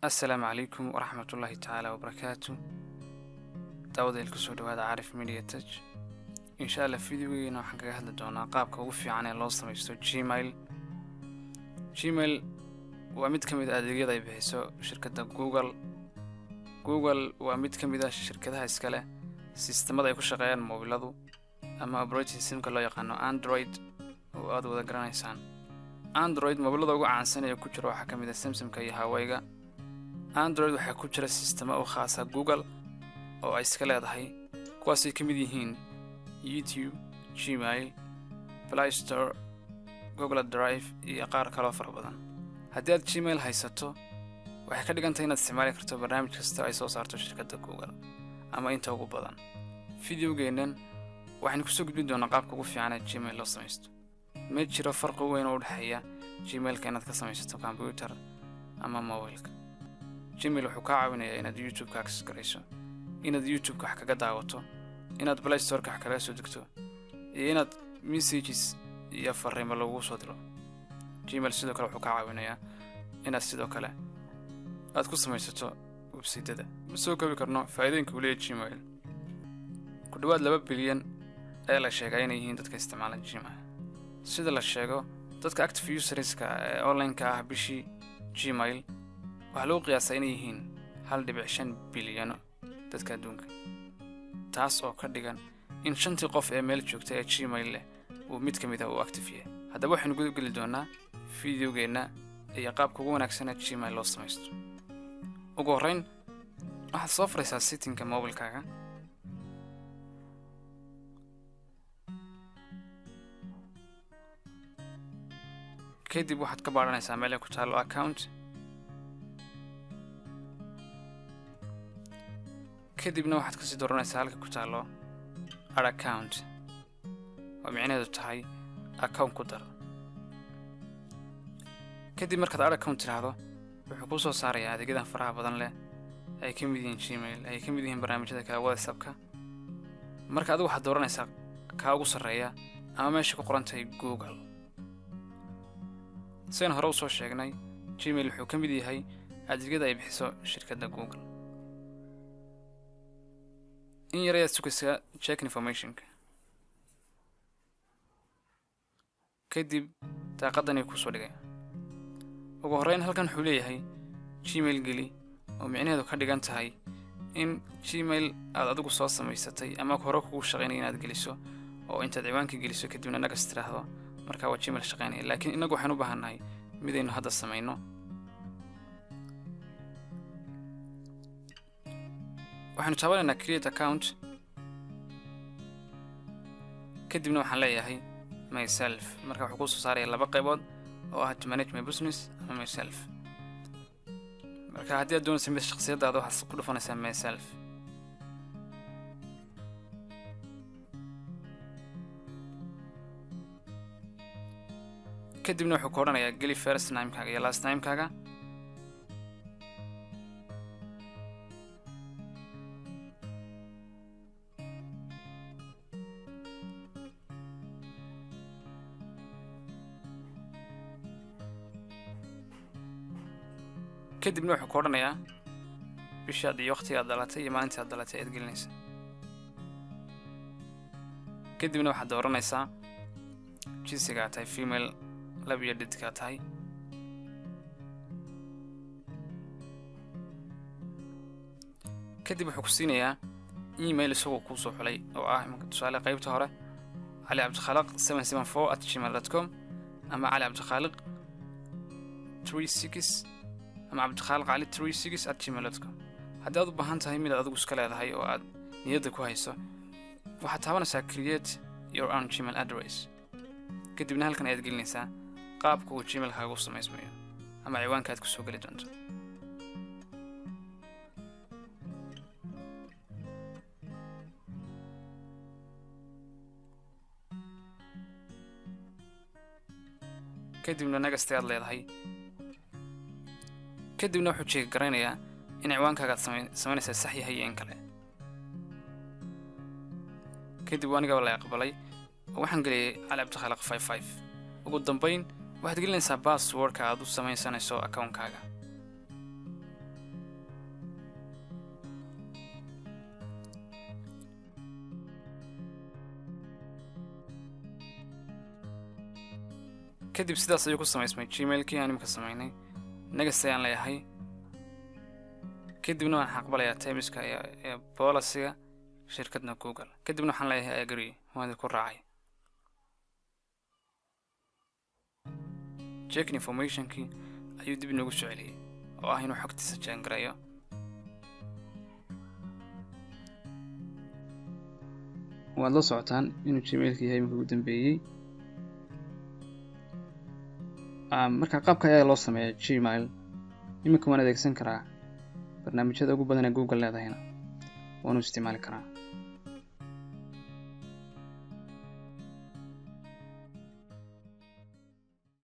السلام عليكم ورحمة الله تعالى وبركاته. دعوة الكسور هذا عارف ميديا تج. إن شاء الله فيديونا حنقا هذا دونا قابك وفي عن اللوصة ميستو جيميل. جيميل ومد كميدا أدقيدا يبحثو شركة جوجل ومد كميدا شركتها إسكاله سيستمada ay ku shaqeeyaan mobiladu ama operating systemka loo yaqaano Android oo aad wada garanaysaan. Android mobilada ugu caansan ee ku jira waxa kamid ah Samsung iyo Huawei-ga. Android waxa ku jira system oo khaas ah Google oo ay iska leedahay kuwaas ay kamid yihiin YouTube, Gmail, Play Store, Google Drive iyo qaar kale oo fara badan. Haddii aad Gmail haysato waxay ka dhigan tahay inaad isticmaali karto barnaamij kasta ay soo saarto shirkadda Google ama inta ugu badan. Fiidiyowgeenan waxaan ku soo gudbin doonaa qaabka ugu fiican ee Gmail loo samaysto. Ma jiro farqi weyn oo u dhaxeeya Gmail-ka inaad ka samaysato computer ama mobile-ka. Gmail wuxuu kaa caawinayaa inaad YouTube-ka access garayso, inaad YouTube-ka wax kaga daawato, inaad Play Store-ka wax kaga soo degto, iyo inaad messages iyo fariimo lagu soo diro. Gmail sidoo kale wuxuu kaa caawinayaa inaad sidoo kale aad ku samaysato website-da. Ma soo koobi karno faa'iidooyinka uu leeyahay Gmail. Ku dhawaad 2 bilyan ayaa la sheegay inay yihiin dadka isticmaala Gmail. Sida la sheego, dadka active userska ee online-ka ah bishii Gmail waxa loo qiyaasay inay yihiin 1.5 bilyan dadka adduunka. Taas oo ka dhigan in 5 qof ee meel joogta ee Gmail leh uu mid kamid ah uu active yahay. Haddaba waxaan gudaha geli doonaa fiidiyowgeena iyo qaabka ugu wanaagsan ee Gmail loo samaysto. ugu horreyn waxaad soo furaysaa setting-ka mobile-kaaga. kadib waxaad ka baaranaysaa meel ay ku taalo account. kadibna waxaad kasii dooranaysaa halka ku taalo add account oo micnaheedu tahay account ku dar. kadib markaad add account tiraahdo wuxuu ku soo saarayaa adeegyadan faraha badan leh ay ka mid yihiin Gmail, ay ka mid yihiin barnaamijyada kala WhatsApp-ka. marka adigu waxaad dooranaysaa ka ugu sarreeya ama meesha ku qoran tahay Google. sidaan hore u soo sheegnay, Gmail wuxuu ka mid yahay adeegyada ay bixiso shirkadda Google. in yar ayaad sugaysaa check information-ka. kadib daaqadan ay ku soo dhigay. ugu horreyn halkan wuxuu leeyahay Gmail geli oo micnaheedu ka dhigan tahay in Gmail aad adigu soo samaysatay ama hore kugu shaqeynay inaad geliso oo intaad ciwaanka geliso kadibna naga istiraahdo markaa waa Gmail shaqeynaya. laakiin inagu waxaan u baahannahay midaynu hadda samayno. waxaanu taabanaynaa create account. kadibna waxaan leeyahay myself. marka wuxuu ku soo saaraya 2 qaybood oo ah to manage my business ama myself. marka haddii aad doonayso mid shakhsiyadaada waxaad ku dhufanaysaa myself. kadibna wuxuu ku odhanayaa geli first name-kaaga iyo last name-kaaga. kadibna wuxuu ku odhanayaa bishaad iyo waqtiga aad dhalatay iyo maalintii aad dhalatay aad gelinaysa. kadibna waxaad dooranaysaa jinsiga aad tahay female, lab iyo dhedka tahay. kadib wuxuu ku siinayaa email isagoo kuu soo xulay oo ah tusaale qaybta hore aliabdikhaliq774@gmail.com ama aliabdikhaliq36 ama abdikhaliq36@gmail.com. haddii aad u baahan tahay mid aad adigu iska leedahay oo aad niyadda ku hayso waxaad taabanaysaa create your own Gmail address. kadibna halkan ayaad gelinaysaa qaabka uu Gmail-kaaga u samaysmayo ama ciwaanka aad ku soo geli doonto. kadibna next ayaad leedahay. kadibna wuxuu check garaynayaa in ciwaankaaga aad samaynaysaa sax yahay iyo in kale. kadib aniga la aqbalay oo waxaan geliyay aliabdikhaliq55. ugu dambeyn waxaad gelinaysaa password-ka aad u samaysanayso account-kaaga. kadib sidaas ayuu ku samaysmay gmailkii aan imika samaynay next ayaan leeyahay kadibna waxaan aqbalayaa termska ee policyga shirkadna Google kadibna waxaan leeyahay I agree waan ku raacay check informationkii ayuu dib noogu soo celiyay oo ah inuu xogtiisa jaangarayo waad la socotaan inuu gmailkii yahay ugu dambeeyay marka qaabka ayaa loo sameeyaa gmail iminka waan adeegsan karaa barnaamijyada ugu badan ee Google leedahayna waanu isticmaali karaa